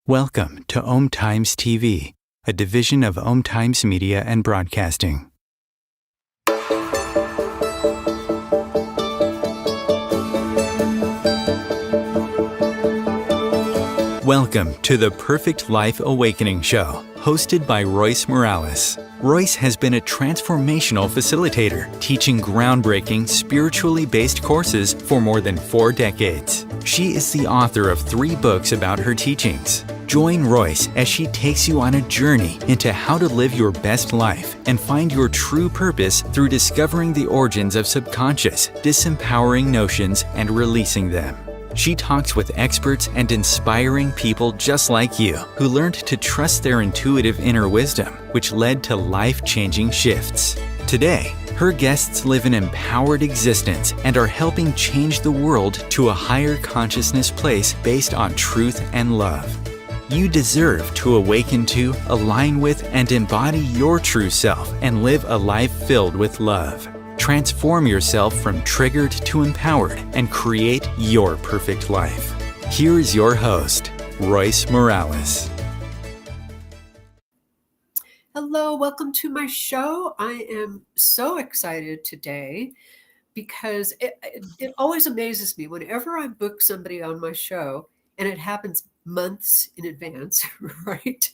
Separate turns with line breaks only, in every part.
Welcome to Om Times TV, a division of Om Times Media and Broadcasting. Welcome to the Perfect Life Awakening Show, hosted by Royce Morales. Royce has been a transformational facilitator, teaching groundbreaking, spiritually based courses for more than 4 decades. She is the author of 3 books about her teachings. Join Royce as she takes you on a journey into how to live your best life and find your true purpose through discovering the origins of subconscious, disempowering notions and releasing them. She talks with experts and inspiring people just like you who learned to trust their intuitive inner wisdom, which led to life-changing shifts. Today, her guests live an empowered existence and are helping change the world to a higher consciousness place based on truth and love. You deserve to awaken to, align with, and embody your true self and live a life filled with love. Transform yourself from triggered to empowered and create your perfect life. Here is your host, Royce Morales.
Hello, welcome to my show. I am so excited today because it always amazes me whenever I book somebody on my show, and it happens months in advance, right?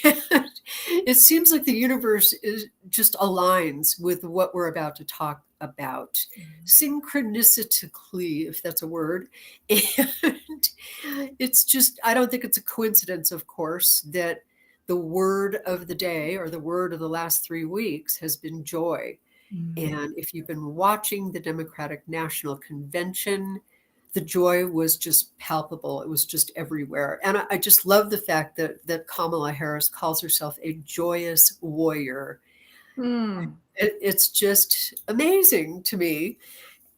And it seems like the universe just aligns with what we're about to talk about, synchronistically, if that's a word. And it's just, I don't think it's a coincidence, of course, that the word of the day or the word of the last 3 weeks has been joy. And if you've been watching the Democratic National Convention, the joy was just palpable. It was just everywhere. And I just love the fact that Kamala Harris calls herself a joyous warrior. It's just amazing to me.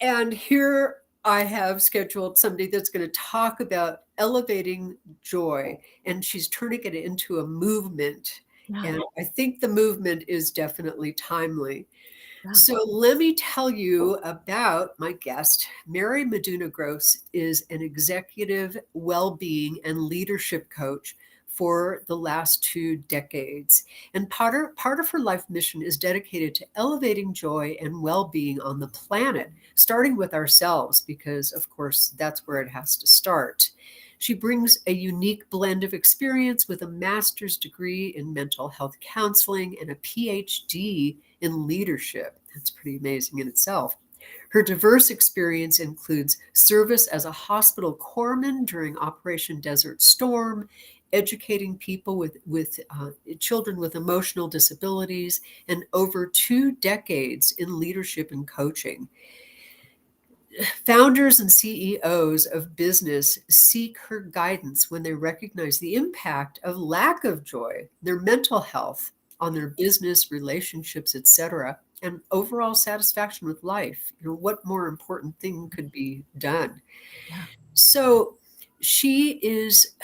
And here I have scheduled somebody that's going to talk about elevating joy, and she's turning it into a movement. And I think the movement is definitely timely. So let me tell you about my guest. Mary Meduna-Gross is an executive well-being and leadership coach for the last 2 decades. And part of her life mission is dedicated to elevating joy and well-being on the planet, starting with ourselves, because of course that's where it has to start. She brings a unique blend of experience with a master's degree in mental health counseling and a PhD in leadership. That's pretty amazing in itself. Her diverse experience includes service as a hospital corpsman during Operation Desert Storm, educating people with children with emotional disabilities, and over 2 decades in leadership and coaching. Founders and CEOs of business seek her guidance when they recognize the impact of lack of joy, their mental health, on their business, relationships, etc., and overall satisfaction with life. What more important thing could be done? So she is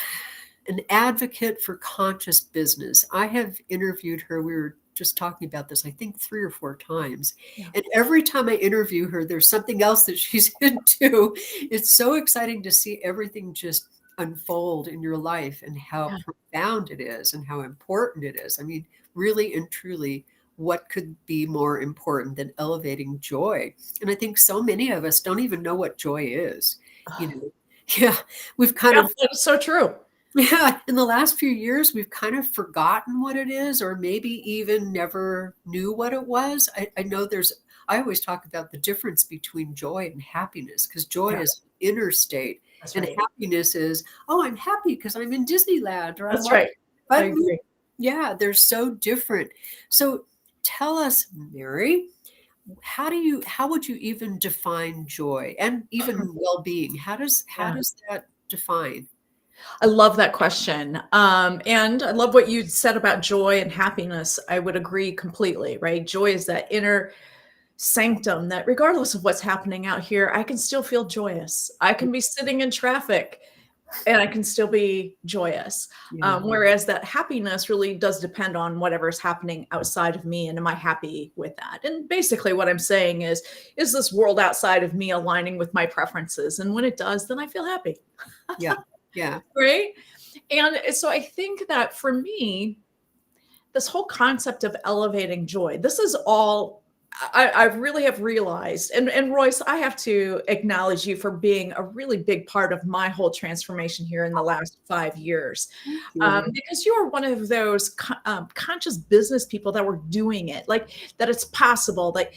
an advocate for conscious business. I have interviewed her. We were just talking about this, I think 3 or 4 times. And every time I interview her, there's something else that she's into. It's so exciting to see everything just unfold in your life and how profound it is and how important it is. I mean, really and truly, what could be more important than elevating joy? And I think so many of us don't even know what joy is. We've kind of,
that's so true.
In the last few years, we've kind of forgotten what it is, or maybe even never knew what it was. I know I always talk about the difference between joy and happiness, because joy is an inner state. That's and happiness is, I'm happy because I'm in Disneyland. Or
That's right. I agree.
Yeah, they're so different. So tell us, Mary, how would you even define joy and even well-being? How does that define?
I love that question. And I love what you said about joy and happiness. I would agree completely, right? Joy is that inner sanctum that regardless of what's happening out here, I can still feel joyous. I can be sitting in traffic and I can still be joyous.
Yeah.
Whereas that happiness really does depend on whatever's happening outside of me. And am I happy with that? And basically what I'm saying is this world outside of me aligning with my preferences? And when it does, then I feel happy.
Yeah. Yeah.
Right. And so I think that for me, this whole concept of elevating joy, this is all I really have realized. And Royce, I have to acknowledge you for being a really big part of my whole transformation here in the last 5 years.
Thank you.
Because you are one of those conscious business people that were doing it, like that it's possible. Like,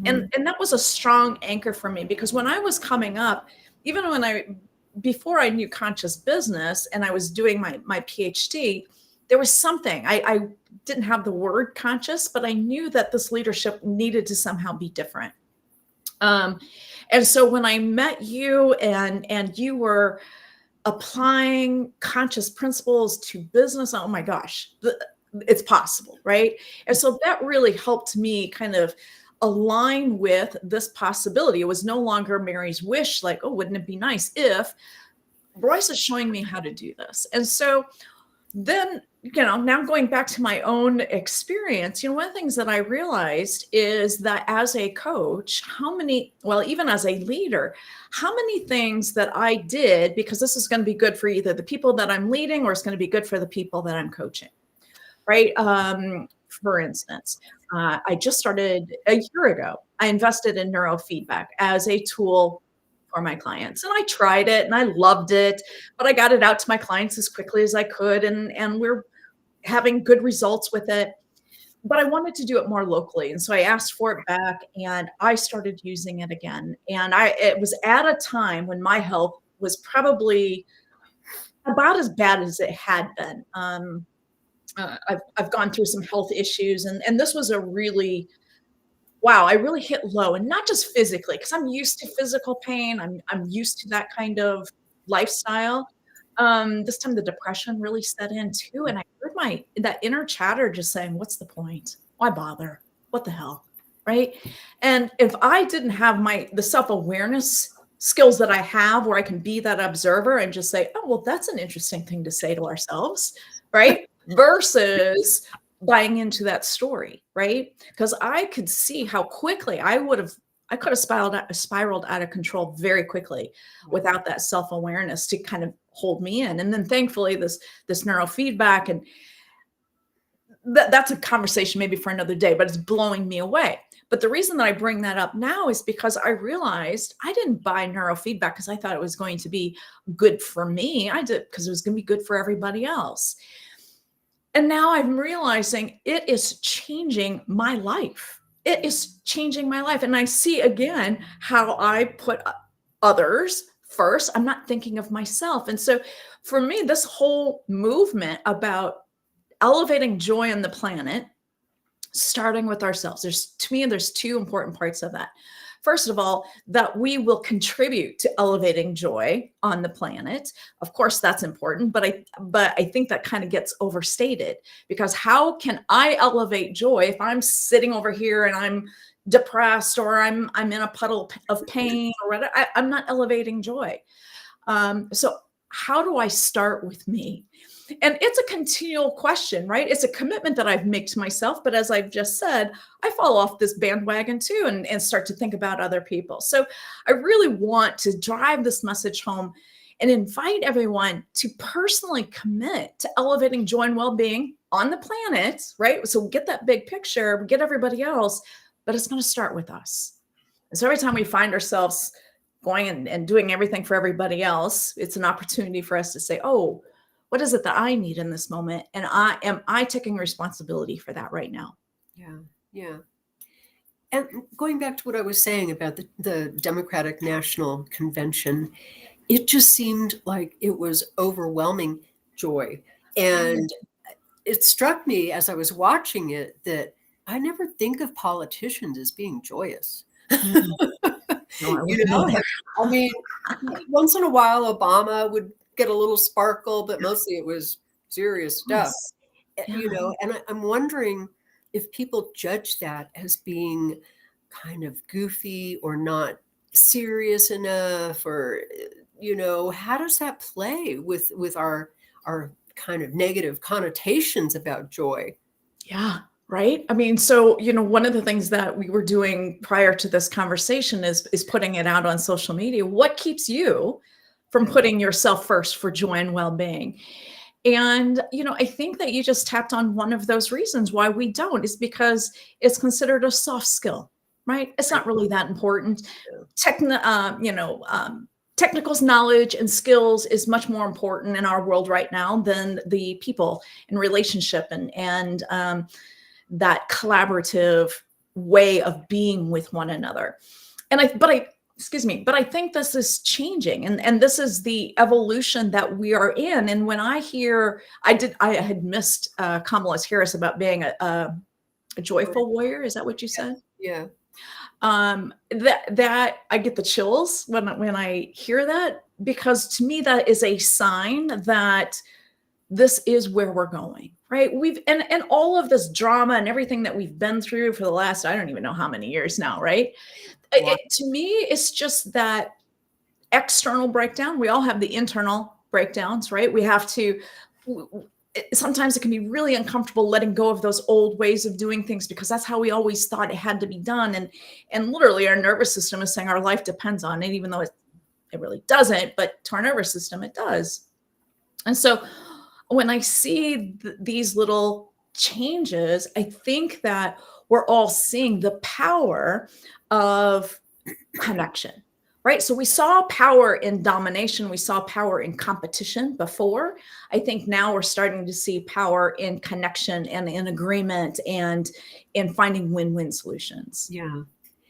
and that was a strong anchor for me because when I was coming up, even before I knew conscious business and I was doing my PhD, there was something, I didn't have the word conscious, but I knew that this leadership needed to somehow be different. And so when I met you and you were applying conscious principles to business, oh my gosh, it's possible, right? And so that really helped me kind of align with this possibility. It was no longer Mary's wish, like, oh, wouldn't it be nice if Royce is showing me how to do this? And so then, now going back to my own experience, one of the things that I realized is that as a coach, even as a leader, how many things that I did, because this is going to be good for either the people that I'm leading or it's going to be good for the people that I'm coaching, right? For instance, I just started a year ago. I invested in neurofeedback as a tool for my clients. And I tried it and I loved it, but I got it out to my clients as quickly as I could. And we're having good results with it, but I wanted to do it more locally. And so I asked for it back and I started using it again. And it was at a time when my health was probably about as bad as it had been. I've gone through some health issues and this was a really, wow, I really hit low, and not just physically, because I'm used to physical pain. I'm used to that kind of lifestyle. This time the depression really set in too. And I heard that inner chatter just saying, what's the point? Why bother? What the hell? Right. And if I didn't have the self-awareness skills that I have where I can be that observer and just say, oh, well, that's an interesting thing to say to ourselves. Right. Versus buying into that story, right? Because I could see how quickly I could have spiraled out of control very quickly without that self-awareness to kind of hold me in. And then thankfully this neurofeedback, and that's a conversation maybe for another day, but it's blowing me away. But the reason that I bring that up now is because I realized I didn't buy neurofeedback because I thought it was going to be good for me. I did because it was going to be good for everybody else. And now I'm realizing it is changing my life. It is changing my life. And I see again how I put others first. I'm not thinking of myself. And so for me, this whole movement about elevating joy on the planet, starting with ourselves, there's two important parts of that. First of all, that we will contribute to elevating joy on the planet. Of course, that's important, but I think that kind of gets overstated, because how can I elevate joy if I'm sitting over here and I'm depressed or I'm in a puddle of pain or whatever? I'm not elevating joy. So how do I start with me? And it's a continual question, right? It's a commitment that I've made to myself. But as I've just said, I fall off this bandwagon too and start to think about other people. So I really want to drive this message home and invite everyone to personally commit to elevating joy and well-being on the planet, right? So get that big picture, get everybody else, but it's going to start with us. And so every time we find ourselves going and doing everything for everybody else, it's an opportunity for us to say, oh, what is it that I need in this moment? And am I taking responsibility for that right now?
Yeah. Yeah. And going back to what I was saying about the Democratic National Convention, it just seemed like it was overwhelming joy. And it struck me as I was watching it that I never think of politicians as being joyous.
No,
I mean, once in a while, Obama would get a little sparkle, but mostly it was serious stuff.
Yes.
You
Yeah.
know, and I'm wondering if people judge that as being kind of goofy or not serious enough, or you know, how does that play with our kind of negative connotations about joy?
Yeah. Right. I mean, so, one of the things that we were doing prior to this conversation is putting it out on social media. What keeps you from putting yourself first for joy and well-being? And, I think that you just tapped on one of those reasons why we don't, is because it's considered a soft skill, right? It's not really that important. Technical knowledge and skills is much more important in our world right now than the people and relationship and that collaborative way of being with one another. But I think this is changing, and this is the evolution that we are in. And when I hear, I had missed Kamala Harris about being a joyful warrior. Is that what you said?
Yeah.
That I get the chills when I hear that, because to me that is a sign that this is where we're going, right? And all of this drama and everything that we've been through for the last, I don't even know how many years now, right? To me, it's just that external breakdown. We all have the internal breakdowns, right? We have to, sometimes it can be really uncomfortable letting go of those old ways of doing things, because that's how we always thought it had to be done. And literally our nervous system is saying our life depends on it, even though it really doesn't, but to our nervous system, it does. And so when I see these little changes, I think that we're all seeing the power of connection, right? So we saw power in domination. We saw power in competition before. I think now we're starting to see power in connection and in agreement and in finding win-win solutions.
Yeah.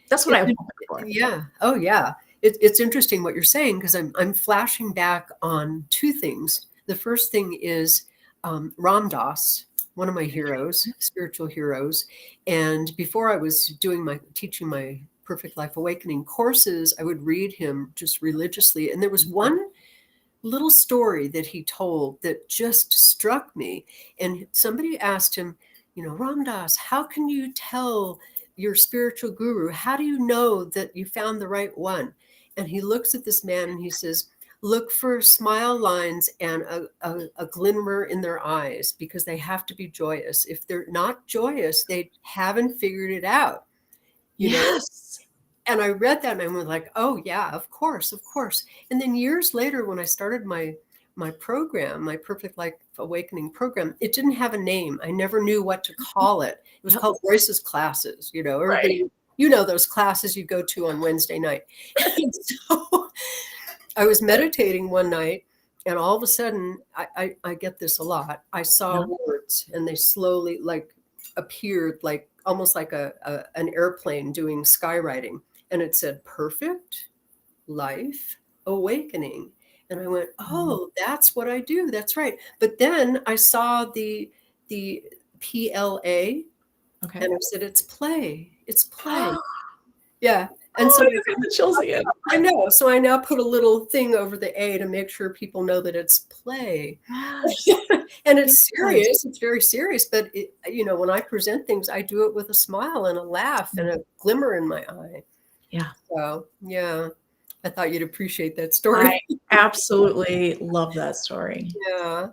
That's what I hope for.
Yeah. Oh, yeah. It's interesting what you're saying, because I'm flashing back on two things. The first thing is Ram Dass, one of my heroes, spiritual heroes. And before I was teaching my Perfect Life Awakening courses, I would read him just religiously. And there was one little story that he told that just struck me. And somebody asked him, Ram Dass, how can you tell your spiritual guru? How do you know that you found the right one? And he looks at this man and he says, look for smile lines and a glimmer in their eyes, because they have to be joyous. If they're not joyous, they haven't figured it out. You know? And I read that and I was like, oh yeah, of course. And then years later, when I started my program, my Perfect Life Awakening program, it didn't have a name. I never knew what to call it. It was called Royce's Classes. Everybody,
Right.
Those classes you go to on Wednesday night. And so I was meditating one night, and all of a sudden, I get this a lot. I saw words, and they slowly appeared, almost like an airplane doing skywriting, and it said Perfect Life Awakening. And I went, oh, that's what I do. That's right. But then I saw the PLA, and I said, it's play. It's play. Yeah. And so
I got the chills again.
I know. So I now put a little thing over the A to make sure people know that it's play. And it's serious. It's very serious. But, when I present things, I do it with a smile and a laugh and a glimmer in my eye.
Yeah.
So, yeah, I thought you'd appreciate that story.
I absolutely love that story.
Yeah.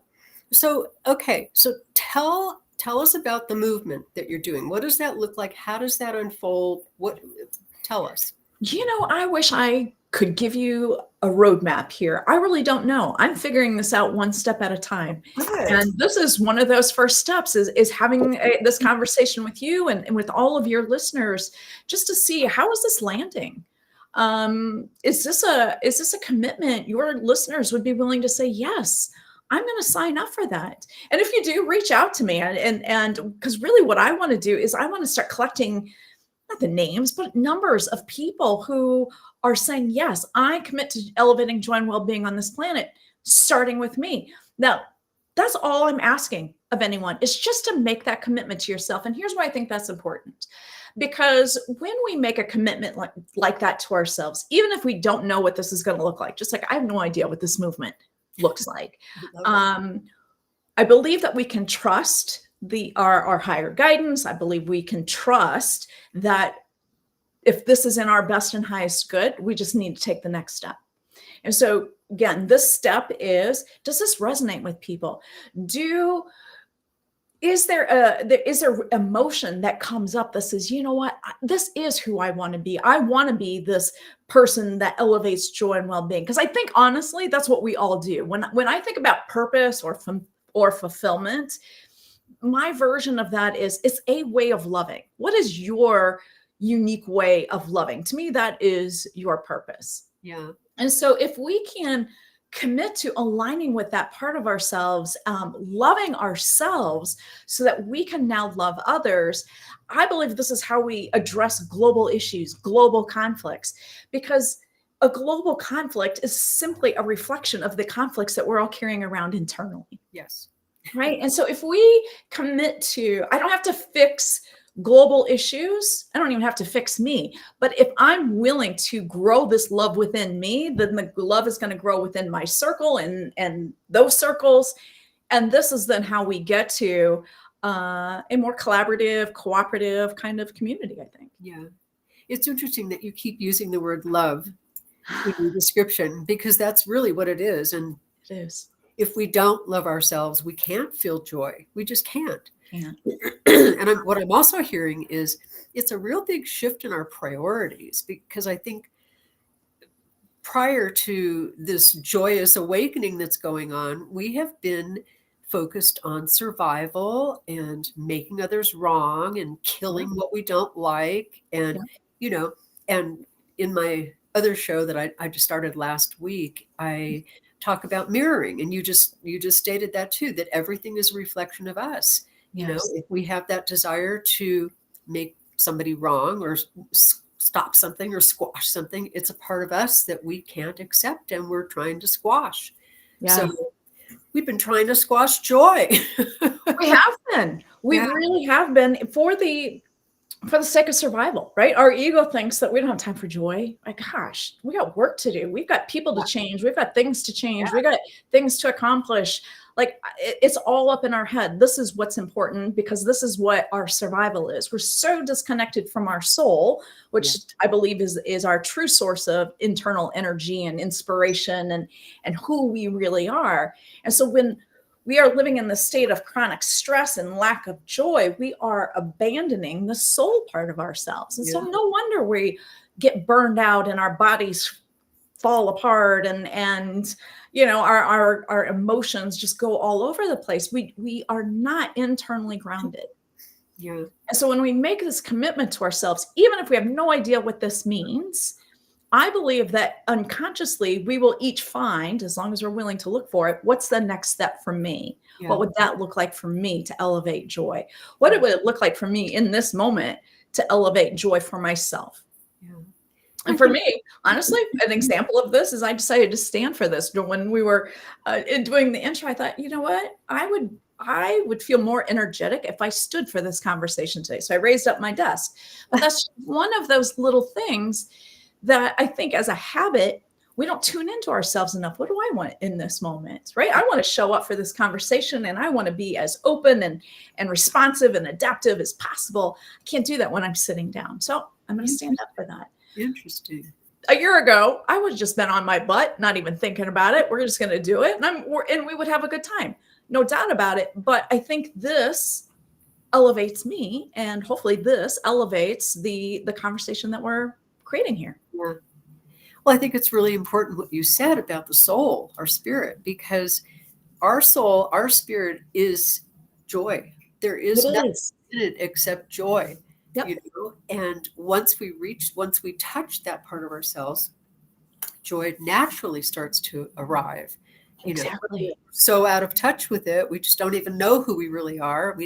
So, okay. So tell us about the movement that you're doing. What does that look like? How does that unfold? Tell us.
I wish I could give you a roadmap here. I really don't know. I'm figuring this out one step at a time.
Right.
And this is one of those first steps is having this conversation with you and with all of your listeners, just to see, how is this landing? Is this a commitment your listeners would be willing to say, yes, I'm going to sign up for that? And if you do, reach out to me. And because really what I want to do is I want to start collecting, not the names, but numbers of people who are saying, yes, I commit to elevating joy and well-being on this planet, starting with me. Now, that's all I'm asking of anyone, is just to make that commitment to yourself. And here's why I think that's important. Because when we make a commitment like that to ourselves, even if we don't know what this is going to look like, just like I have no idea what this movement looks like.
I love it.
I believe that we can trust our higher guidance. I believe we can trust that if this is in our best and highest good, we just need to take the next step. And so again, this step is, does this resonate with people? Is there emotion that comes up that says, you know what, this is who I want to be. I want to be this person that elevates joy and well-being. Because I think honestly, that's what we all do. When I think about purpose or fulfillment, my version of that is, it's a way of loving. What is your unique way of loving? To me, that is your purpose.
Yeah.
And so if we can commit to aligning with that part of ourselves, loving ourselves so that we can now love others, I believe this is how we address global issues, global conflicts, because a global conflict is simply a reflection of the conflicts that we're all carrying around internally.
Yes.
Right. And so if we commit to, I don't have to fix global issues. I don't even have to fix me. But if I'm willing to grow this love within me, then the love is going to grow within my circle and those circles. And this is then how we get to a more collaborative, cooperative kind of community, I think.
Yeah. It's interesting that you keep using the word love in your description, because that's really what it is. And
It is.
if we don't love ourselves, we can't feel joy. We just can't.
Yeah.
And what I'm also hearing is it's a real big shift in our priorities, because I think prior to this joyous awakening that's going on, we have been focused on survival and making others wrong and killing what we don't like. And, and in my other show that I just started last week, I talk about mirroring. And you just stated that too, that everything is a reflection of us.
Yes.
If we have that desire to make somebody wrong or stop something or squash something, it's a part of us that we can't accept and we're trying to squash.
Yeah.
So we've been trying to squash joy.
We have been. We really have been for the sake of survival, right? Our ego thinks that we don't have time for joy. Like, gosh, we got work to do. We've got people to change. We've got things to change. We got things to accomplish. Like, it's all up in our head. This is what's important because this is what our survival is. We're so disconnected from our soul, which I believe is our true source of internal energy and inspiration and who we really are. And so when we are living in the state of chronic stress and lack of joy, we are abandoning the soul part of ourselves. And so no wonder we get burned out and our bodies fall apart and our emotions just go all over the place. We are not internally grounded.
Yeah.
And so when we make this commitment to ourselves, even if we have no idea what this means, I believe that unconsciously we will each find, as long as we're willing to look for it, what's the next step for me? Yeah. What would that look like for me to elevate joy? What would it look like for me in this moment to elevate joy for myself? Yeah. And for me, honestly, an example of this is I decided to stand for this. When we were doing the intro, I thought, you know what? I would feel more energetic if I stood for this conversation today. So I raised up my desk. But that's one of those little things that I think as a habit, we don't tune into ourselves enough. What do I want in this moment, right? I want to show up for this conversation and I want to be as open and responsive and adaptive as possible. I can't do that when I'm sitting down. So I'm going to stand up for that.
Interesting.
A year ago, I would have just been on my butt, not even thinking about it. We're just going to do it. And we would have a good time. No doubt about it. But I think this elevates me, and hopefully this elevates the conversation that we're creating here.
Yeah. Well, I think it's really important what you said about the soul, our spirit, because our soul, our spirit is joy. There is nothing in it except joy. Yep. And once we touch that part of ourselves, joy naturally starts to arrive.
Exactly.
So out of touch with it, we just don't even know who we really are.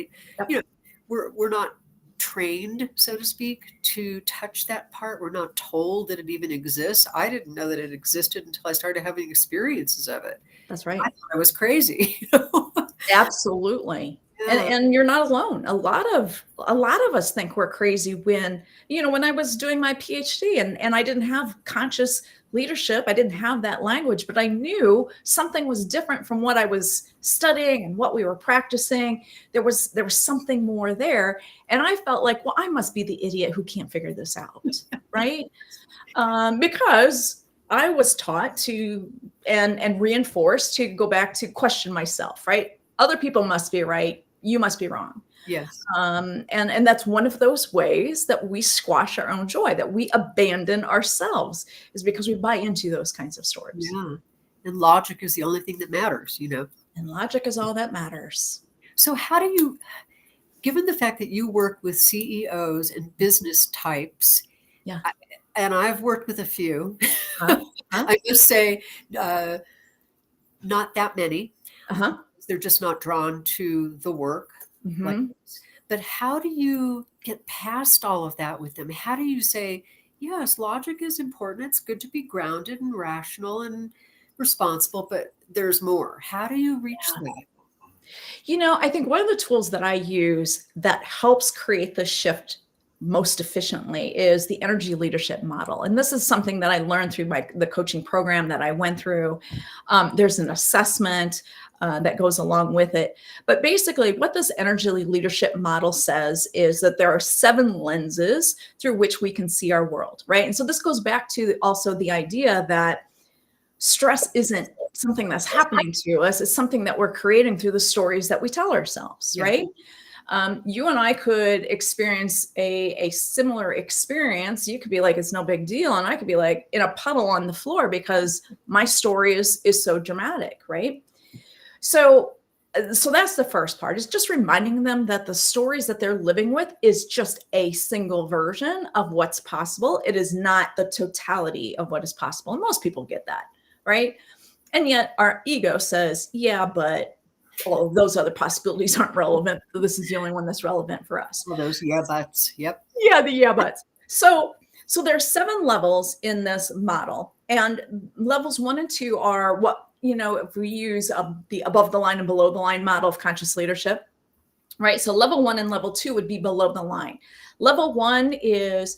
We're not trained, so to speak, to touch that part. We're not told that it even exists. I didn't know that it existed until I started having experiences of it.
That's right.
I thought I was crazy.
Absolutely. And you're not alone. A lot of us think we're crazy when I was doing my PhD and I didn't have conscious leadership. I didn't have that language, but I knew something was different from what I was studying and what we were practicing. There was something more there. And I felt like, well, I must be the idiot who can't figure this out, right? Because I was taught to and reinforced to go back to question myself, right? Other people must be right. You must be wrong.
Yes.
And that's one of those ways that we squash our own joy, that we abandon ourselves, is because we buy into those kinds of stories.
Yeah. And logic is the only thing that matters,
And logic is all that matters.
So how do you, given the fact that you work with CEOs and business types,
Yeah.
and I've worked with a few,
Huh?
I just say not that many.
Uh-huh.
They're just not drawn to the work.
Mm-hmm.
But how do you get past all of that with them? How do you say, yes, logic is important. It's good to be grounded and rational and responsible, but there's more. How do you reach that?
I think one of the tools that I use that helps create the shift most efficiently is the energy leadership model. And this is something that I learned through the coaching program that I went through. There's an assessment that goes along with it. But basically what this energy leadership model says is that there are 7 lenses through which we can see our world, right? And so this goes back to also the idea that stress isn't something that's happening to us. It's something that we're creating through the stories that we tell ourselves, right? You and I could experience a similar experience. You could be like, it's no big deal. And I could be like in a puddle on the floor because my story is so dramatic, right? So that's the first part, is just reminding them that the stories that they're living with is just a single version of what's possible. It is not the totality of what is possible. And most people get that, right? And yet our ego says, yeah, but all of those other possibilities aren't relevant. This is the only one that's relevant for us.
Well, those yeah buts. Yep.
Yeah, the yeah buts. So there's 7 levels in this model, and levels 1 and 2 are what, if we use the above the line and below the line model of conscious leadership, right? So level 1 and level 2 would be below the line. Level 1 is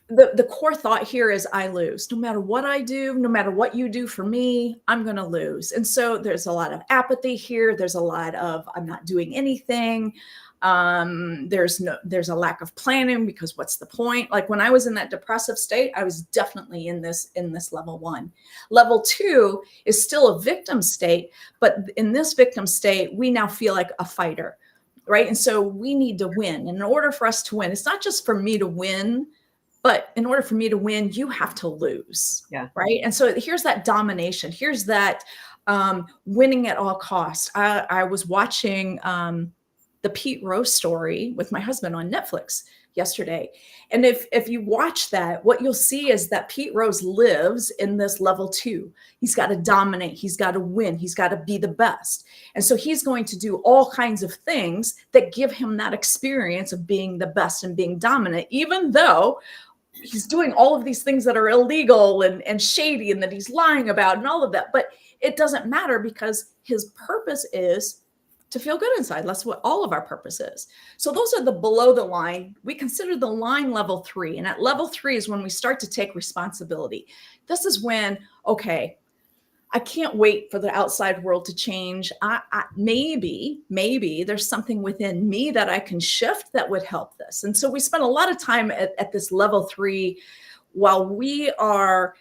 the core thought here is I lose. No matter what I do, no matter what you do for me, I'm going to lose. And so there's a lot of apathy here. There's a lot of I'm not doing anything. There's a lack of planning, because what's the point? Like when I was in that depressive state, I was definitely in this level 1. Level 2 is still a victim state, but in this victim state, we now feel like a fighter, right? And so we need to win. And in order for us to win, it's not just for me to win, but in order for me to win, you have to lose.
Yeah.
Right. And so here's that domination. Here's that winning at all costs. I was watching the Pete Rose story with my husband on Netflix yesterday. And if you watch that, what you'll see is that Pete Rose lives in this level 2. He's got to dominate. He's got to win. He's got to be the best. And so he's going to do all kinds of things that give him that experience of being the best and being dominant, even though he's doing all of these things that are illegal and shady and that he's lying about and all of that. But it doesn't matter, because his purpose is to feel good inside. That's what all of our purpose is. So those are the below the line. We consider the line level 3. And at level 3 is when we start to take responsibility. This is when, okay, I can't wait for the outside world to change. Maybe there's something within me that I can shift that would help this. And so we spend a lot of time at this level 3 while we are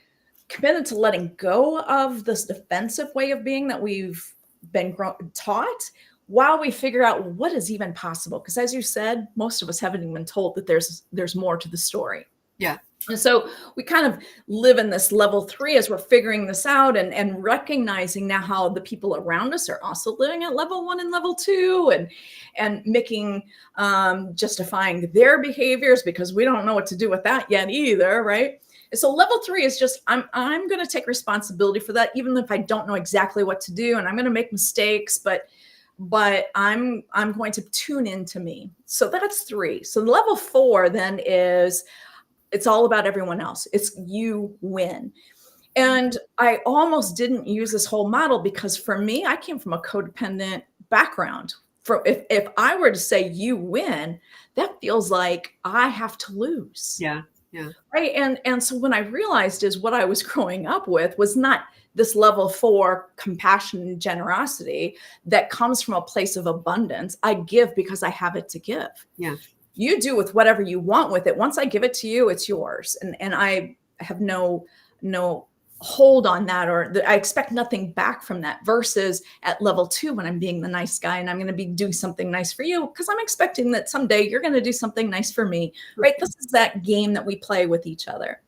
committed to letting go of this defensive way of being that we've been taught, while we figure out what is even possible. Because as you said, most of us haven't even been told that there's more to the story.
Yeah.
And so we kind of live in this level 3 as we're figuring this out and recognizing now how the people around us are also living at level 1 and level 2 and making, justifying their behaviors, because we don't know what to do with that yet either, right? And so level 3 is just, I'm going to take responsibility for that, even if I don't know exactly what to do, and I'm going to make mistakes, but I'm going to tune into me. So that's 3. So level 4 then is, it's all about everyone else. It's you win. And I almost didn't use this whole model because for me, I came from a codependent background. If I were to say you win, that feels like I have to lose.
Yeah. Yeah.
Right. And so when I realized is what I was growing up with was not this level 4 compassion and generosity that comes from a place of abundance. I give because I have it to give.
Yeah.
You do with whatever you want with it. Once I give it to you, it's yours. And I have no hold on that, or I expect nothing back from that, versus at level 2, when I'm being the nice guy and I'm going to be doing something nice for you because I'm expecting that someday you're going to do something nice for me, right? This is that game that we play with each other,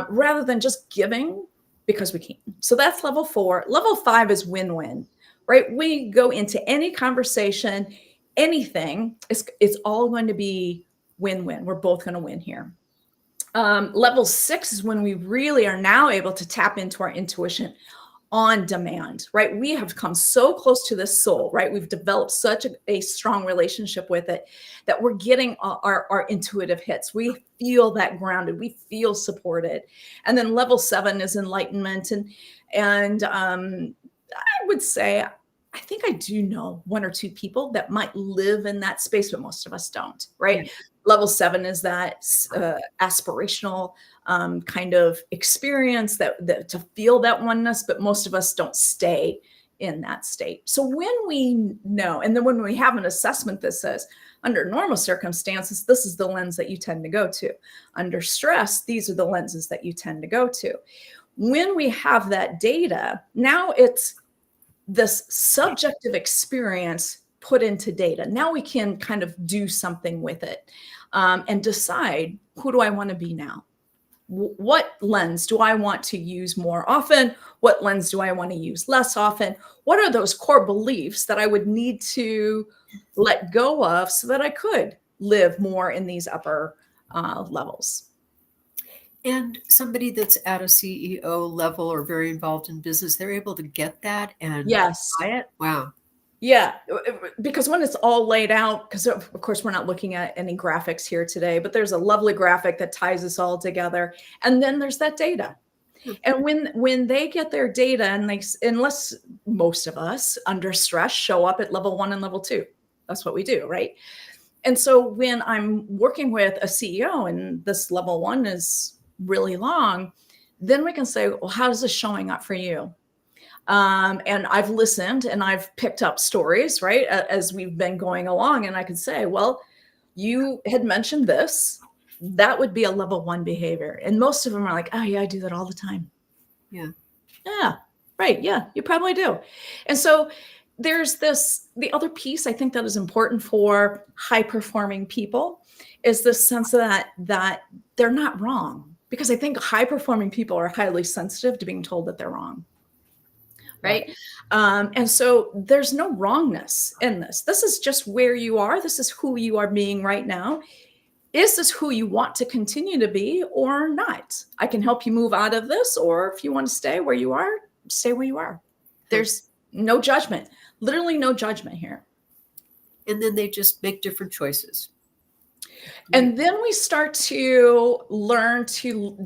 rather than just giving because we can. So that's level 4. Level 5 is win-win, right? We go into any conversation, anything, it's all going to be win-win. We're both going to win here. Level 6 is when we really are now able to tap into our intuition on demand, right? We have come so close to this soul, right? We've developed such a strong relationship with it that we're getting our intuitive hits. We feel that grounded, we feel supported. And then level 7 is enlightenment. And I would say, I think I do know 1 or 2 people that might live in that space, but most of us don't, right?
Yeah.
Level 7 is that aspirational kind of experience that to feel that oneness, but most of us don't stay in that state. So when we know, and then when we have an assessment that says, under normal circumstances, this is the lens that you tend to go to. Under stress, these are the lenses that you tend to go to. When we have that data, now it's this subjective experience put into data. Now we can kind of do something with it, and decide, who do I want to be now? What lens do I want to use more often? What lens do I want to use less often? What are those core beliefs that I would need to let go of so that I could live more in these upper levels?
And somebody that's at a CEO level or very involved in business, they're able to get that and
Yes.
apply it. Wow.
Yeah, because when it's all laid out, because of course we're not looking at any graphics here today, but there's a lovely graphic that ties this all together. And then there's that data. And when they get their data, and unless most of us under stress show up at level 1 and level 2, that's what we do, right? And so when I'm working with a CEO and this level 1 is really long, then we can say, well, how is this showing up for you? And I've listened and I've picked up stories, right, as we've been going along. And I could say, well, you had mentioned this. That would be a level 1 behavior. And most of them are like, oh, yeah, I do that all the time.
Yeah.
Yeah, right. Yeah, you probably do. And so there's the other piece I think that is important for high performing people is this sense that they're not wrong. Because I think high performing people are highly sensitive to being told that they're wrong. Right. And so there's no wrongness in this. This is just where you are. This is who you are being right now. Is this who you want to continue to be or not? I can help you move out of this, or if you want to stay where you are, stay where you are. There's no judgment, literally no judgment here.
And then they just make different choices.
And then we start to learn to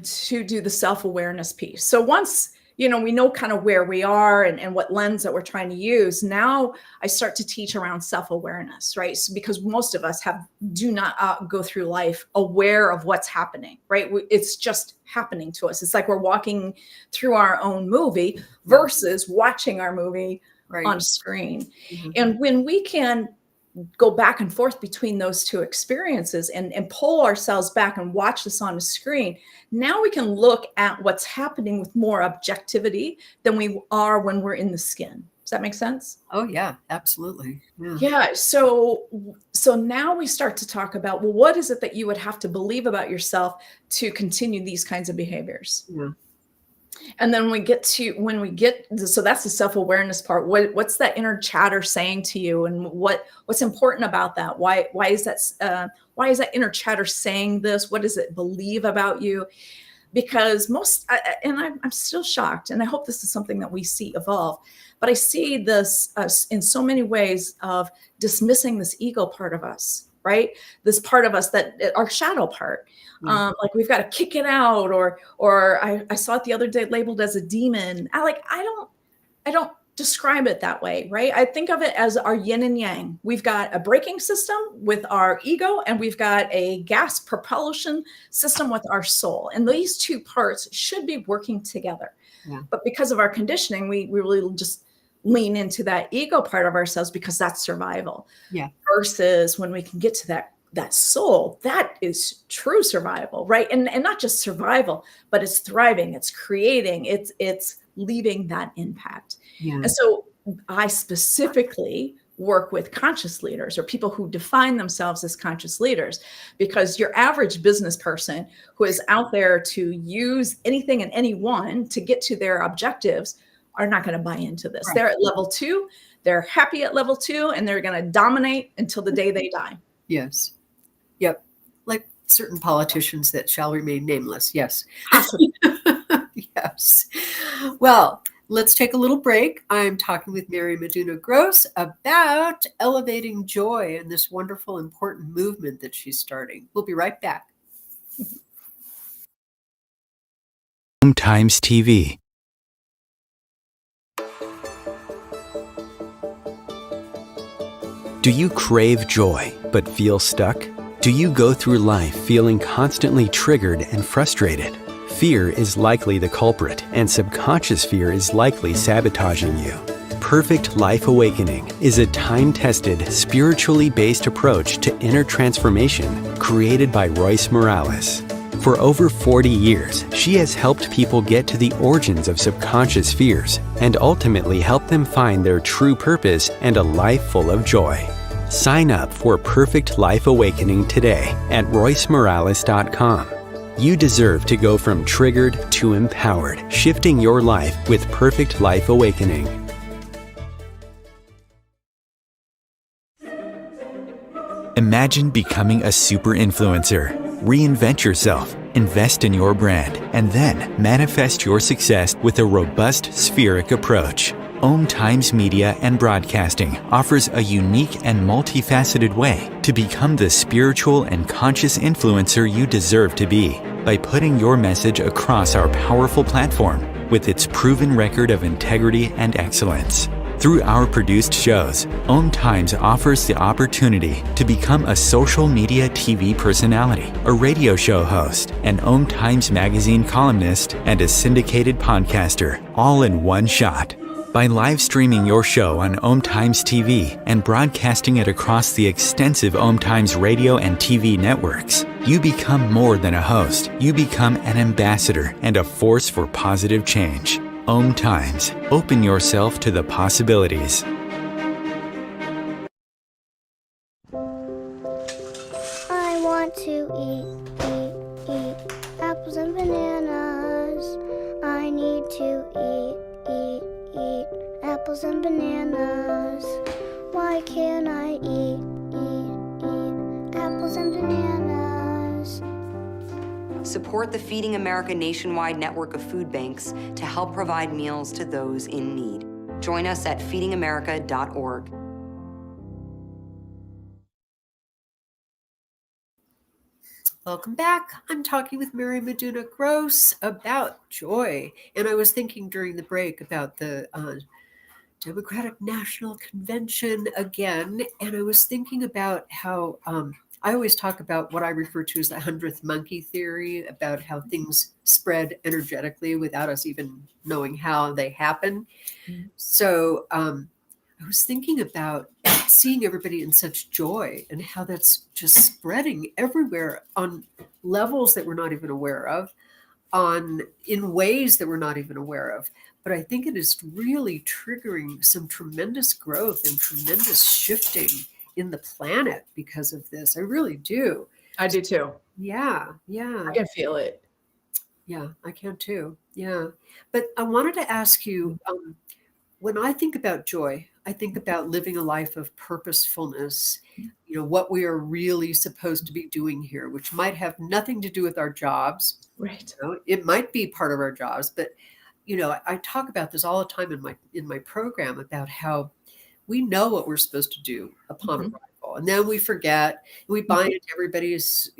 do the self-awareness piece. So once we know kind of where we are and what lens that we're trying to use. Now I start to teach around self-awareness, right? So because most of us do not go through life aware of what's happening, right? It's just happening to us. It's like we're walking through our own movie versus watching our movie on screen. Mm-hmm. And when we can go back and forth between those two experiences and pull ourselves back and watch this on the screen, now we can look at what's happening with more objectivity than we are when we're in the skin. Does that make sense?
Oh yeah, absolutely.
Yeah. So now we start to talk about, well, what is it that you would have to believe about yourself to continue these kinds of behaviors? Yeah. And then so that's the self-awareness part. What's that inner chatter saying to you, and what's important about that? Why is that inner chatter saying this? What does it believe about you? Because I'm still shocked, and I hope this is something that we see evolve, but I see this in so many ways of dismissing this ego part of us, right? This part of us that our shadow part. Like we've got to kick it out, or I saw it the other day labeled as a demon. I don't describe it that way, right? I think of it as our yin and yang. We've got a braking system with our ego, and we've got a gas propulsion system with our soul. And these two parts should be working together.
Yeah.
But because of our conditioning, we really just lean into that ego part of ourselves because that's survival.
Yeah.
Versus when we can get to that soul, that is true survival, right? And not just survival, but it's thriving, it's creating, it's leaving that impact.
Yeah.
And so I specifically work with conscious leaders or people who define themselves as conscious leaders, because your average business person who is out there to use anything and anyone to get to their objectives are not going to buy into this. Right. They're at level 2. They're happy at level 2, and they're going to dominate until the day they die.
Yes. Yep. Like certain politicians that shall remain nameless. Yes. Yes. Well, let's take a little break. I'm talking with Mary Meduna-Gross about elevating joy and this wonderful, important movement that she's starting. We'll be right back.
Times TV. Do you crave joy but feel stuck? Do you go through life feeling constantly triggered and frustrated? Fear is likely the culprit, and subconscious fear is likely sabotaging you. Perfect Life Awakening is a time-tested, spiritually based approach to inner transformation created by Royce Morales. For over 40 years, she has helped people get to the origins of subconscious fears and ultimately help them find their true purpose and a life full of joy. Sign up for Perfect Life Awakening today at roycemorales.com. You deserve to go from triggered to empowered, shifting your life with Perfect Life Awakening. Imagine becoming a super influencer. Reinvent yourself, invest in your brand, and then manifest your success with a robust spheric approach. Om Times Media and Broadcasting offers a unique and multifaceted way to become the spiritual and conscious influencer you deserve to be by putting your message across our powerful platform with its proven record of integrity and excellence. Through our produced shows, Om Times offers the opportunity to become a social media TV personality, a radio show host, an Om Times magazine columnist, and a syndicated podcaster, all in one shot. By live streaming your show on Om Times TV and broadcasting it across the extensive Om Times radio and TV networks, you become more than a host. You become an ambassador and a force for positive change. Om Times. Open yourself to the possibilities.
I want to eat apples and bananas. I need to eat apples and bananas. Why can't I eat apples and bananas?
Support the Feeding America nationwide network of food banks to help provide meals to those in need. Join us at feedingamerica.org.
Welcome back. I'm talking with Mary Meduna-Gross about joy. And I was thinking during the break about the Democratic National Convention again. And I was thinking about how I always talk about what I refer to as the 100th monkey theory, about how things spread energetically without us even knowing how they happen. Mm-hmm. So I was thinking about seeing everybody in such joy and how that's just spreading everywhere on levels that we're not even aware of, in ways that we're not even aware of. But I think it is really triggering some tremendous growth and tremendous shifting in the planet because of this. I really do.
I do too.
Yeah.
I can feel it.
Yeah, I can too. Yeah. But I wanted to ask you, when I think about joy, I think about living a life of purposefulness, what we are really supposed to be doing here, which might have nothing to do with our jobs.
Right.
It might be part of our jobs, but I talk about this all the time in my program about how we know what we're supposed to do upon arrival, and then we forget. We buy into everybody's,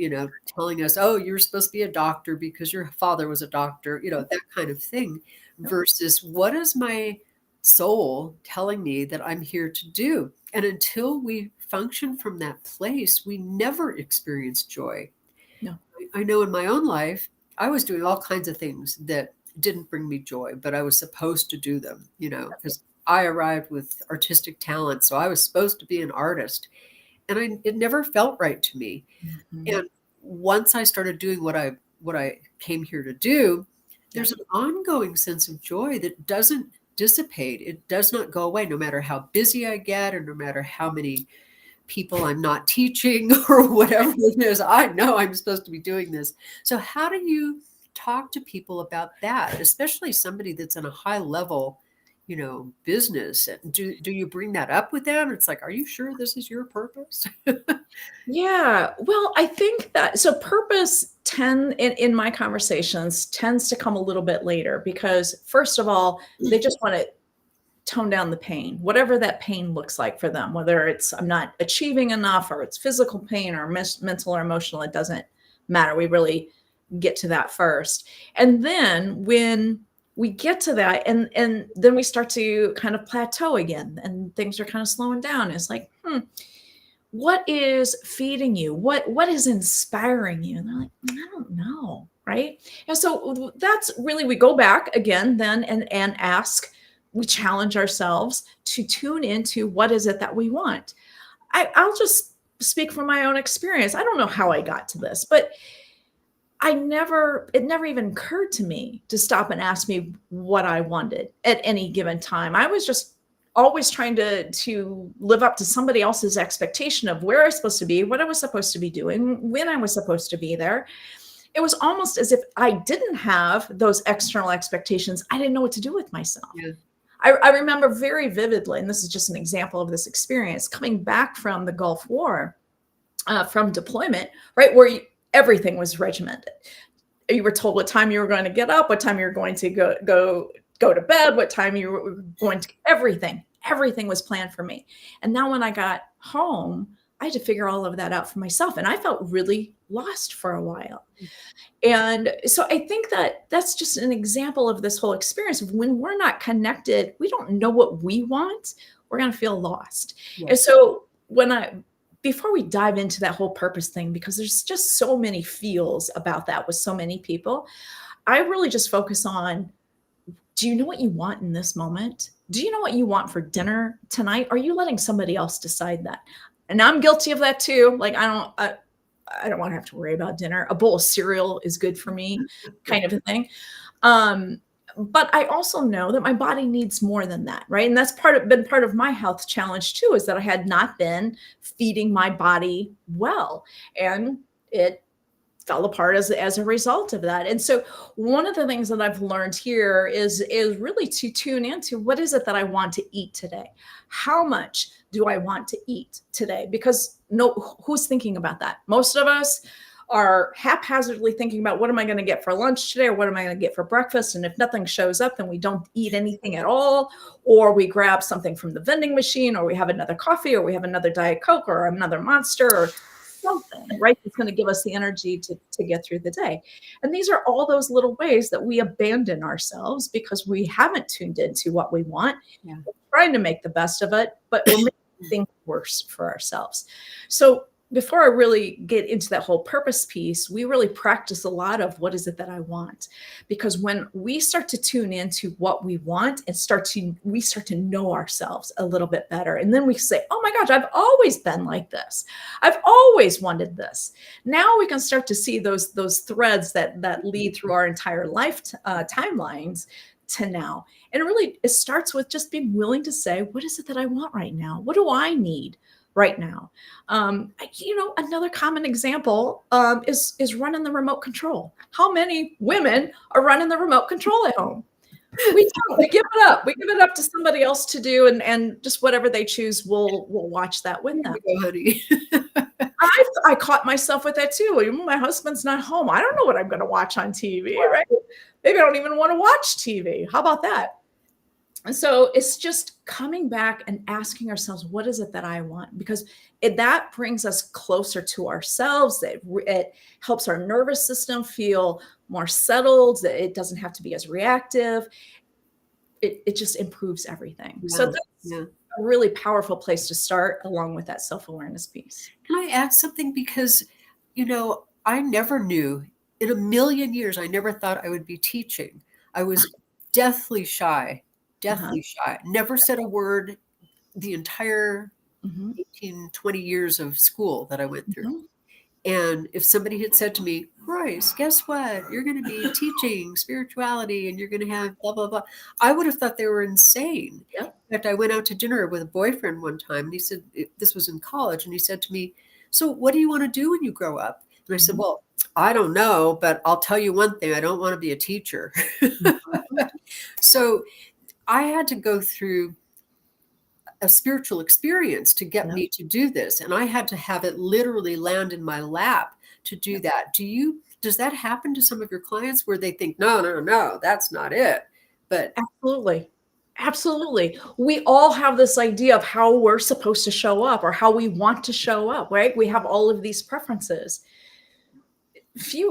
telling us, "Oh, you're supposed to be a doctor because your father was a doctor," that kind of thing. Versus, what is my soul telling me that I'm here to do. And until we function from that place, we never experience joy.
No.
I know in my own life, I was doing all kinds of things that didn't bring me joy, but I was supposed to do them, because I arrived with artistic talent. So I was supposed to be an artist. And it never felt right to me.
Mhm.
And once I started doing what I came here to do, there's an ongoing sense of joy that doesn't dissipate. It does not go away, no matter how busy I get or no matter how many people I'm not teaching or whatever it is. I know I'm supposed to be doing this. So how do you talk to people about that, especially somebody that's in a high level, business? Do you bring that up with them? It's like, are you sure this is your purpose?
Yeah. Well, I think that so purpose in my conversations tends to come a little bit later because first of all, they just want to tone down the pain, whatever that pain looks like for them, whether it's I'm not achieving enough or it's physical pain or mental or emotional, it doesn't matter. We really get to that first. And then when we get to that and then we start to kind of plateau again and things are kind of slowing down. It's like, what is feeding you? What is inspiring you? And they're like, I don't know. Right. And so that's really, we go back again then and ask, we challenge ourselves to tune into what is it that we want. I'll just speak from my own experience. I don't know how I got to this, but it never even occurred to me to stop and ask me what I wanted at any given time. I was just always trying to live up to somebody else's expectation of where I was supposed to be, what I was supposed to be doing, when I was supposed to be there. It was almost as if I didn't have those external expectations. I didn't know what to do with myself.
Yeah.
I remember very vividly, and this is just an example of this experience, coming back from the Gulf War, from deployment, right, where everything was regimented. You were told what time you were going to get up, what time you were going to go to bed, what time you were going to, everything was planned for me. And now when I got home, I had to figure all of that out for myself. And I felt really lost for a while. And so I think that that's just an example of this whole experience of when we're not connected, we don't know what we want, we're going to feel lost.
Yeah.
And so before we dive into that whole purpose thing, because there's just so many feels about that with so many people, I really just focus on, do you know what you want in this moment? Do you know what you want for dinner tonight? Are you letting somebody else decide that? And I'm guilty of that too. Like, I don't want to have to worry about dinner. A bowl of cereal is good for me, kind of a thing. But I also know that my body needs more than that, right? And that's been part of my health challenge too, is that I had not been feeding my body well, and it fell apart as a result of that. And so one of the things that I've learned here is really to tune into what is it that I want to eat today? How much do I want to eat today? Because who's thinking about that? Most of us are haphazardly thinking about what am I going to get for lunch today or what am I going to get for breakfast? And if nothing shows up, then we don't eat anything at all, or we grab something from the vending machine, or we have another coffee, or we have another Diet Coke or another Monster or something, right? It's going to give us the energy to get through the day. And these are all those little ways that we abandon ourselves because we haven't tuned into what we want.
Yeah.
We're trying to make the best of it, but we're making things worse for ourselves. So before I really get into that whole purpose piece, we really practice a lot of what is it that I want? Because when we start to tune into what we want and we start to know ourselves a little bit better. And then we say, oh my gosh, I've always been like this. I've always wanted this. Now we can start to see those threads that lead through our entire life timelines to now. And really, it starts with just being willing to say, what is it that I want right now? What do I need right now? Another common example is running the remote control. How many women are running the remote control at home? We don't. We give it up. We give it up to somebody else to do, and just whatever they choose, we'll watch that with them.
Go, honey.
I caught myself with that too. My husband's not home. I don't know what I'm going to watch on TV, right? Maybe I don't even want to watch TV. How about that? And so it's just coming back and asking ourselves, what is it that I want? Because that brings us closer to ourselves. It helps our nervous system feel more settled. It doesn't have to be as reactive. it just improves everything.
Yeah.
So that's
Yeah.
a really powerful place to start, along with that self-awareness piece.
Can I add something? Because, I never knew in a million years, I never thought I would be teaching. I was
Uh-huh.
deathly shy, never said a word the entire
Mhm.
18, 20 years of school that I went through.
Mhm.
And if somebody had said to me, Royce, guess what? You're going to be teaching spirituality and you're going to have blah, blah, blah. I would have thought they were insane.
Yep.
In fact, I went out to dinner with a boyfriend one time and he said, this was in college. And he said to me, so what do you want to do when you grow up? And I said,
Mhm.
well, I don't know, but I'll tell you one thing. I don't want to be a teacher.
Mhm.
So I had to go through a spiritual experience to get
Yep.
me to do this. And I had to have it literally land in my lap to do that. Does that happen to some of your clients where they think, no, no, no, that's not it? But
Absolutely. Absolutely. We all have this idea of how we're supposed to show up or how we want to show up, right? We have all of these preferences.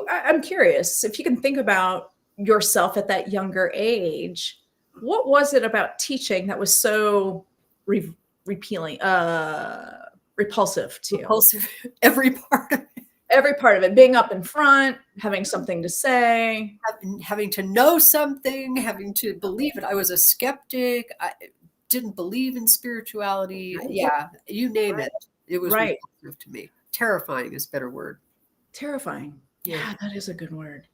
I'm curious if you can think about yourself at that younger age. What was it about teaching that was so re- repealing, repulsive to you?
repulsive, every part of it,
Every part of it, being up in front, having something to say.
having to know something, having to believe it. I was a skeptic. I didn't believe in spirituality.
Right.
Yeah, you name
Right.
it. It was
Right.
repulsive to me. Terrifying is a better word.
Terrifying.
Yeah.
Yeah, that is a good word.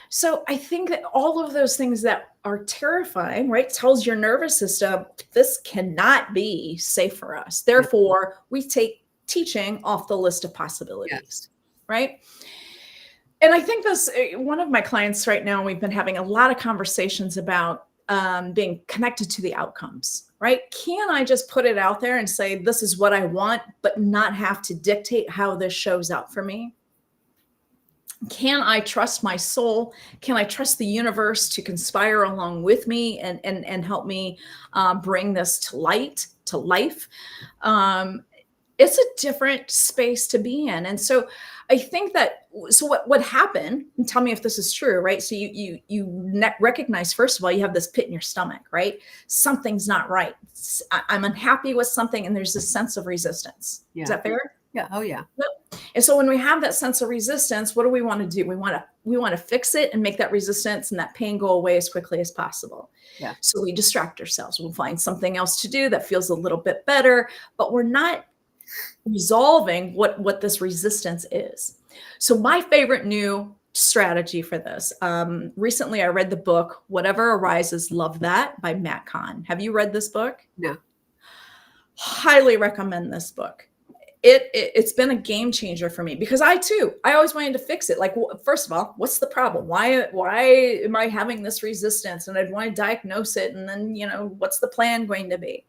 So I think that all of those things that are terrifying, right, tells your nervous system this cannot be safe for us. Therefore, we take teaching off the list of possibilities,
Yes.
right? And I think this, one of my clients right now, we've been having a lot of conversations about being connected to the outcomes, right? Can I just put it out there and say, this is what I want, but not have to dictate how this shows out for me? Can I trust my soul? Can I trust the universe to conspire along with me and help me bring this to life? Um, it's a different space to be in. And so I think that, so what happened, and tell me if this is true, right? So you recognize, first of all, you have this pit in your stomach, right? Something's not right. I'm unhappy with something, and there's this sense of resistance.
Yeah.
Is that fair?
Yeah. Oh, yeah.
And so when we have that sense of resistance, what do we want to do? We want to fix it and make that resistance and that pain go away as quickly as possible.
Yeah.
So we distract ourselves. We'll find something else to do that feels a little bit better, but we're not resolving what this resistance is. So my favorite new strategy for this, recently I read the book, Whatever Arises, Love That by Matt Kahn. Have you read this book?
No.
Highly recommend this book. It's been a game changer for me because I always wanted to fix it. Like, first of all, what's the problem? Why am I having this resistance? And I'd want to diagnose it. And then, what's the plan going to be?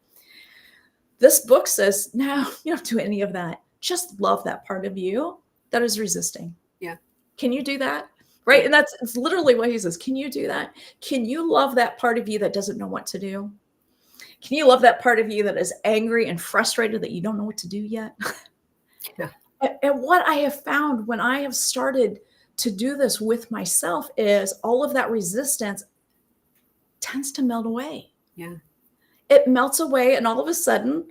This book says, no, you don't do any of that. Just love that part of you that is resisting.
Yeah.
Can you do that? Right. And it's literally what he says. Can you do that? Can you love that part of you that doesn't know what to do? Can you love that part of you that is angry and frustrated that you don't know what to do yet?
Yeah.
And what I have found when I have started to do this with myself is all of that resistance tends to melt away.
Yeah.
It melts away, and all of a sudden,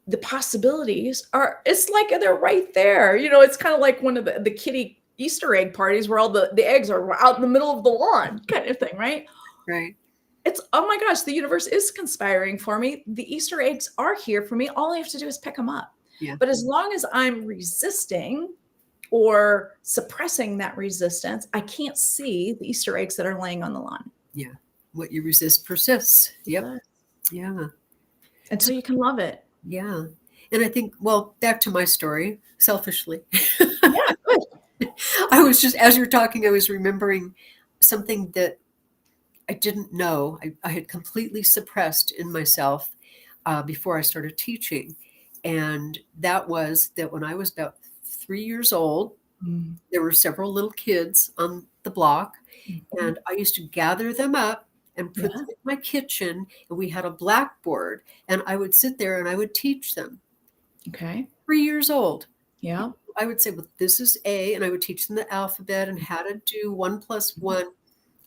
the possibilities it's like they're right there. It's kind of like one of the kitty Easter egg parties where all the eggs are out in the middle of the lawn kind of thing, right?
Right.
It's, oh my gosh, the universe is conspiring for me. The Easter eggs are here for me. All I have to do is pick them up.
Yeah.
But as long as I'm resisting or suppressing that resistance, I can't see the Easter eggs that are laying on the lawn.
Yeah. What you resist persists. Yep. Yeah.
Until you can love it.
Yeah. And I think, well, back to my story, selfishly.
Yeah, good.
I was just, as you're talking, I was remembering something that I didn't know. I had completely suppressed in myself before I started teaching. And that was that when I was about 3 years old, there were several little kids on the block, and I used to gather them up and put them in my kitchen, and we had a blackboard, and I would sit there and I would teach them.
Okay.
3 years old.
Yeah.
I would say, well, this is A, and I would teach them the alphabet and how to do 1 + 1.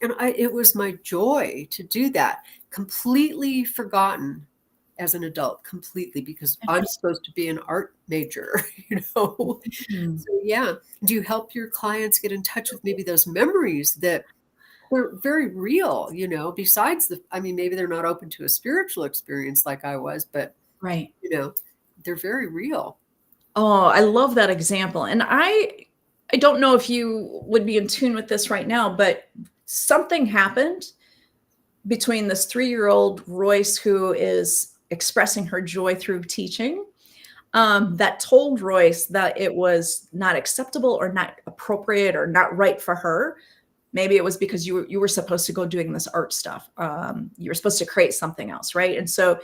And it was my joy to do that, completely forgotten as an adult, completely, because I'm supposed to be an art major,
Mhm.
So yeah. Do you help your clients get in touch with maybe those memories that were very real, besides maybe they're not open to a spiritual experience like I was, but,
Right.
they're very real.
Oh, I love that example. And I don't know if you would be in tune with this right now, but something happened between this 3-year-old Royce who is expressing her joy through teaching, that told Royce that it was not acceptable or not appropriate or not right for her. Maybe it was because you were supposed to go doing this art stuff. You were supposed to create something else, right? And so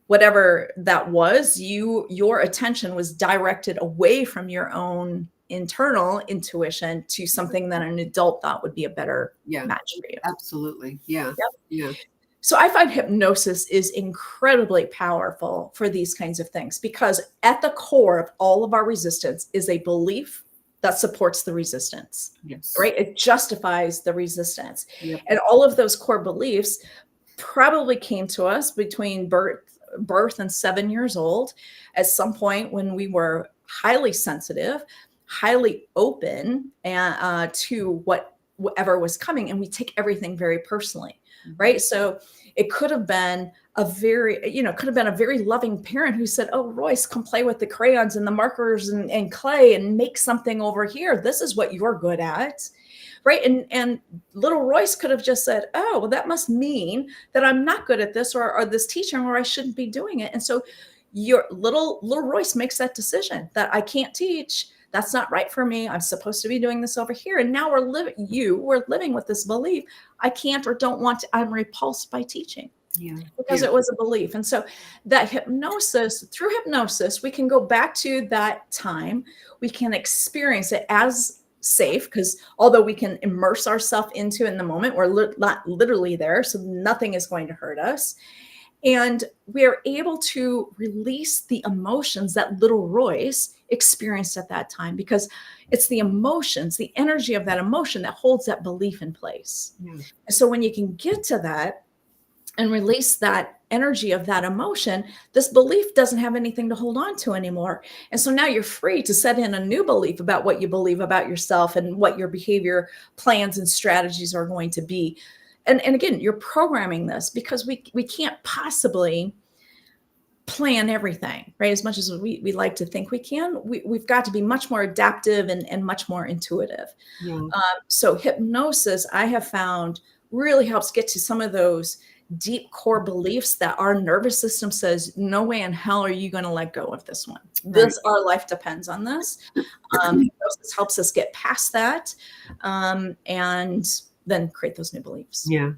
whatever that was, your attention was directed away from your own internal intuition to something that an adult thought would be a better
Yeah,
match for you.
absolutely. Yeah.
Yep.
Yeah.
So I find hypnosis is incredibly powerful for these kinds of things because at the core of all of our resistance is a belief that supports the resistance,
Yes.
right? It justifies the resistance.
Yep.
And all of those core beliefs probably came to us between birth and 7 years old at some point when we were highly sensitive, highly open to whatever was coming, and we take everything very personally, right? So it could have been a very loving parent who said, oh, Royce, come play with the crayons and the markers and clay and make something over here. This is what you're good at. Right. And little Royce could have just said, oh, well, that must mean that I'm not good at this or this teaching, or I shouldn't be doing it. And so your little Royce makes that decision that I can't teach. That's not right for me. I'm supposed to be doing this over here. And now we're living with this belief. I can't or don't want to. I'm repulsed by teaching.
Yeah.
Because it was a belief. And so that through hypnosis, we can go back to that time. We can experience it as safe, because although we can immerse ourselves into it in the moment, we're not literally there. So nothing is going to hurt us. And we are able to release the emotions that little Royce experienced at that time, because it's the emotions, the energy of that emotion that holds that belief in place.
Yeah.
And so when you can get to that and release that energy of that emotion, this belief doesn't have anything to hold on to anymore. And so now you're free to set in a new belief about what you believe about yourself and what your behavior plans and strategies are going to be. And again, you're programming this because we can't possibly plan everything, right? As much as we like to think we can, we've got to be much more adaptive and much more intuitive.
Yeah.
So hypnosis, I have found, really helps get to some of those deep core beliefs that our nervous system says, no way in hell are you going to let go of this one. Our life depends on this. Hypnosis helps us get past that, and then create those new beliefs.
Yeah.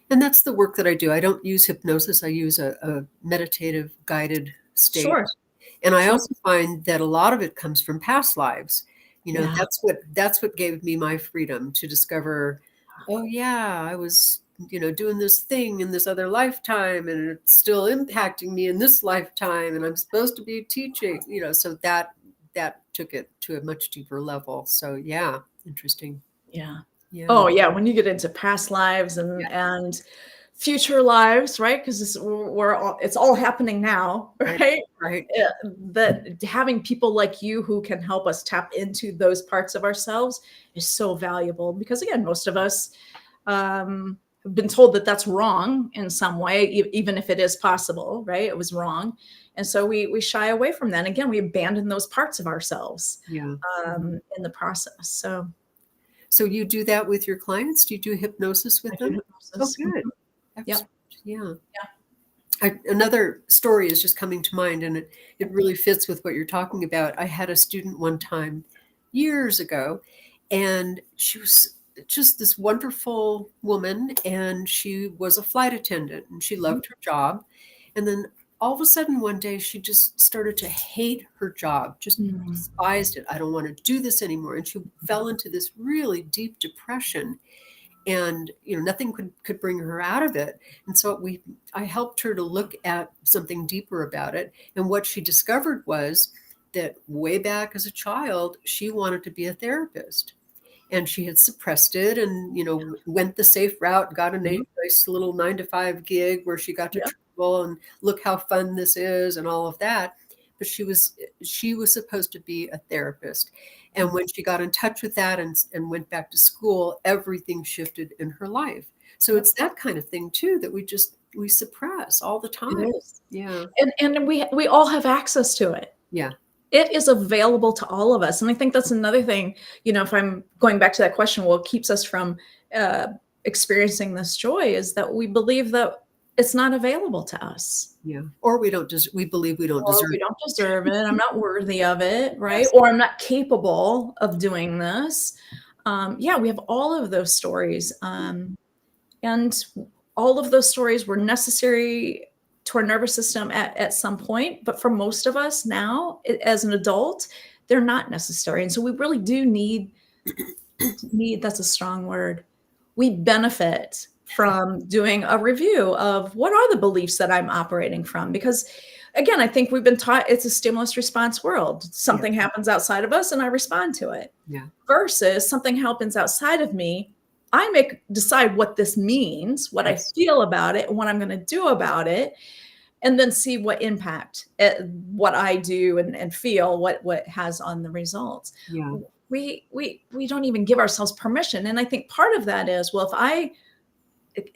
And that's the work that I do. I don't use hypnosis. I use a meditative guided state.
Sure.
And I also find that a lot of it comes from past lives.
Yeah.
That's what gave me my freedom to discover, oh yeah, I was, doing this thing in this other lifetime, and it's still impacting me in this lifetime, and I'm supposed to be teaching, so that took it to a much deeper level. So yeah, interesting.
Yeah.
Yeah.
Oh yeah. When you get into past lives and future lives, right? Because it's all happening now, right?
Right.
That having people like you who can help us tap into those parts of ourselves is so valuable, because again, most of us have been told that that's wrong in some way, even if it is possible, right? It was wrong. And so we shy away from that. And again, we abandon those parts of ourselves in the process.
So you do that with your clients? Do you do hypnosis with them?
Hypnosis.
Oh, good.
Yep.
Yeah. Another story is just coming to mind, and it really fits with what you're talking about. I had a student one time years ago, and she was just this wonderful woman, and she was a flight attendant, and she loved her job. And then all of a sudden one day she just started to hate her job, just despised it. I don't want to do this anymore. And she fell into this really deep depression, and nothing could bring her out of it. And so I helped her to look at something deeper about it. And what she discovered was that way back as a child, she wanted to be a therapist. and she had suppressed it and, went the safe route, got a nice little 9 to 5 gig where she got to
Yeah.
travel and look how fun this is and all of that. But she was supposed to be a therapist. And when she got in touch with that and went back to school, everything shifted in her life. So it's that kind of thing too, that we suppress all the time.
It is.
Yeah.
And we all have access to it.
Yeah.
It is available to all of us. And I think that's another thing, if I'm going back to that question, what keeps us from experiencing this joy is that we believe that it's not available to us.
Yeah. Or we believe we don't deserve
We don't deserve it. I'm not worthy of it, right?
Yes.
Or I'm not capable of doing this. We have all of those stories. And all of those stories were necessary to our nervous system at some point. But for most of us now, as an adult, they're not necessary. And so we really do need, that's a strong word. We benefit from doing a review of what are the beliefs that I'm operating from. Because again, I think we've been taught it's a stimulus response world. Something happens outside of us and I respond to it.
Yeah.
Versus something happens outside of me. I decide what this means, what I feel about it, and what I'm going to do about it, and then see what impact what I do and feel what has on the results.
Yeah.
We don't even give ourselves permission. And I think part of that is,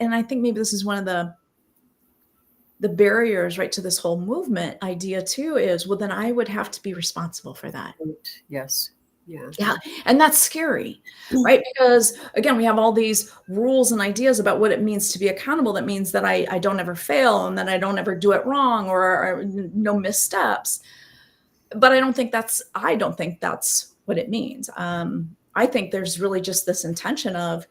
and I think maybe this is one of the barriers, right, to this whole movement idea too, is, well, then I would have to be responsible for that.
Yes. Yeah.
Yeah. And that's scary, right? Because again, we have all these rules and ideas about what it means to be accountable. That means that I don't ever fail and that I don't ever do it wrong or no missteps. But I don't think that's what it means. I think there's really just this intention of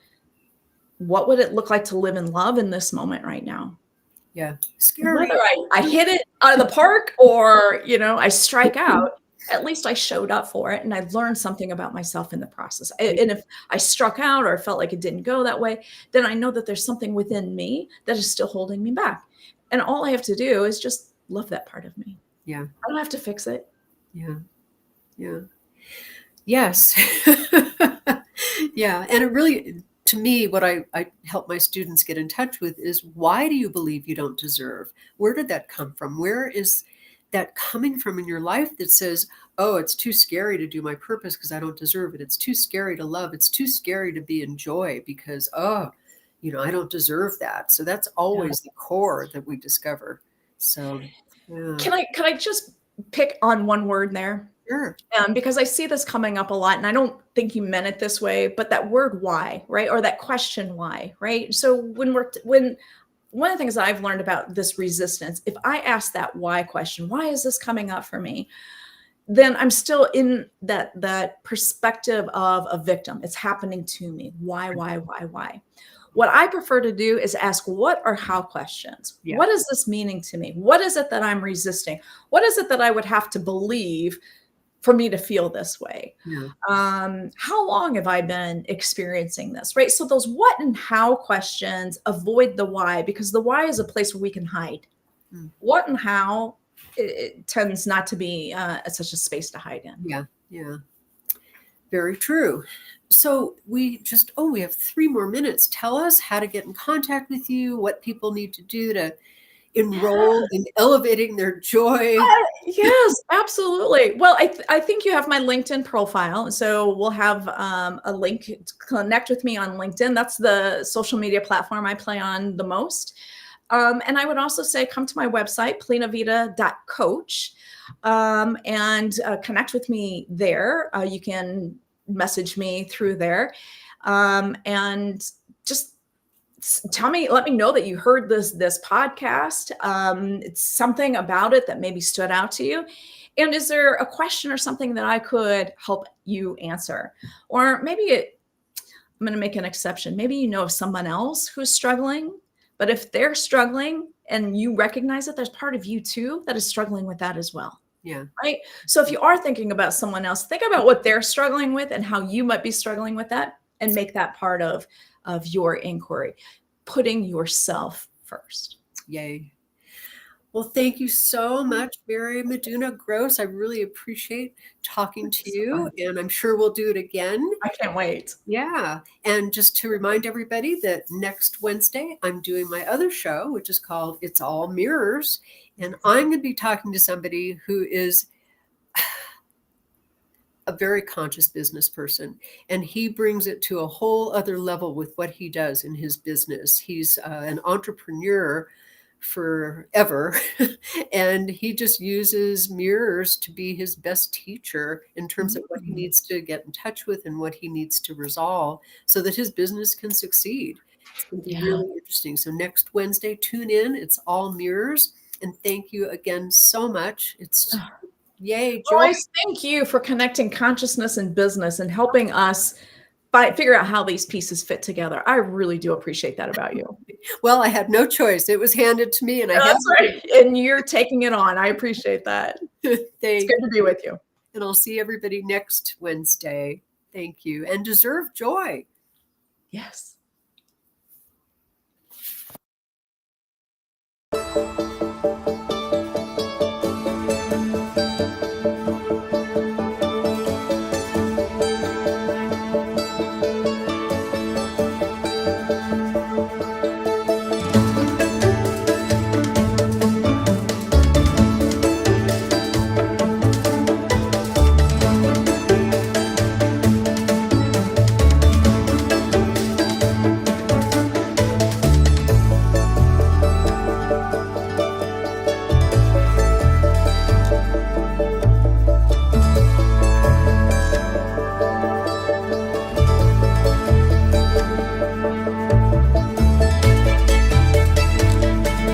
what would it look like to live in love in this moment right now?
Yeah. Scary.
Whether I hit it out of the park or, I strike out, at least I showed up for it and I learned something about myself in the process. And if I struck out or felt like it didn't go that way, then I know that there's something within me that is still holding me back. And all I have to do is just love that part of me.
Yeah.
I don't have to fix it.
Yeah. Yeah. Yes. Yeah. And it really, to me, what I help my students get in touch with is, why do you believe you don't deserve? Where did that come from? Where is that coming from in your life that says, oh, it's too scary to do my purpose because I don't deserve it. It's too scary to love. It's too scary to be in joy because, I don't deserve that. So that's always the core that we discover. So yeah.
Can I just pick on one word there?
Sure.
Because I see this coming up a lot, and I don't think you meant it this way, but that word why, right? Or that question why, right? So when one of the things that I've learned about this resistance, if I ask that why question, why is this coming up for me? Then I'm still in that perspective of a victim. It's happening to me. Why? What I prefer to do is ask what or how questions.
Yeah.
What is this meaning to me? What is it that I'm resisting? What is it that I would have to believe for me to feel this way?
Yeah.
How long have I been experiencing this, right? So those what and how questions avoid the why, because the why is a place where we can hide. What and how, it tends not to be such a space to hide in.
Yeah. Yeah. Very true. So we have 3 more minutes. Tell us how to get in contact with you, what people need to do to enroll in elevating their joy.
Yes, absolutely. Well, I think you have my LinkedIn profile. So we'll have a link to connect with me on LinkedIn. That's the social media platform I play on the most. And I would also say, come to my website, plenavita.coach, and connect with me there. You can message me through there, and just let me know that you heard this podcast. It's something about it that maybe stood out to you. And is there a question or something that I could help you answer? Or maybe I'm going to make an exception. Maybe you know of someone else who's struggling, but if they're struggling and you recognize it, there's part of you too that is struggling with that as well.
Yeah.
Right. So if you are thinking about someone else, think about what they're struggling with and how you might be struggling with that, and make that part of your inquiry, putting yourself first.
Yay. Well, thank you so much, Mary Meduna-Gross. I really appreciate talking to you, and I'm sure we'll do it again.
I can't wait.
Yeah. And just to remind everybody that next Wednesday, I'm doing my other show, which is called It's All Mirrors. And I'm going to be talking to somebody who is a very conscious business person, and he brings it to a whole other level with what he does in his business. He's an entrepreneur forever, and he just uses mirrors to be his best teacher in terms of what he needs to get in touch with and what he needs to resolve so that his business can succeed. It's going to be really interesting. So next Wednesday, tune in. It's all mirrors. And thank you again so much. It's yay, joy.
Royce, thank you for connecting consciousness and business and helping us figure out how these pieces fit together. I really do appreciate that about you.
Well, I had no choice. It was handed to me, and I had
That's right. And you're taking it on. I appreciate that. It's good to be with you.
And I'll see everybody next Wednesday. Thank you. And deserve joy.
Yes.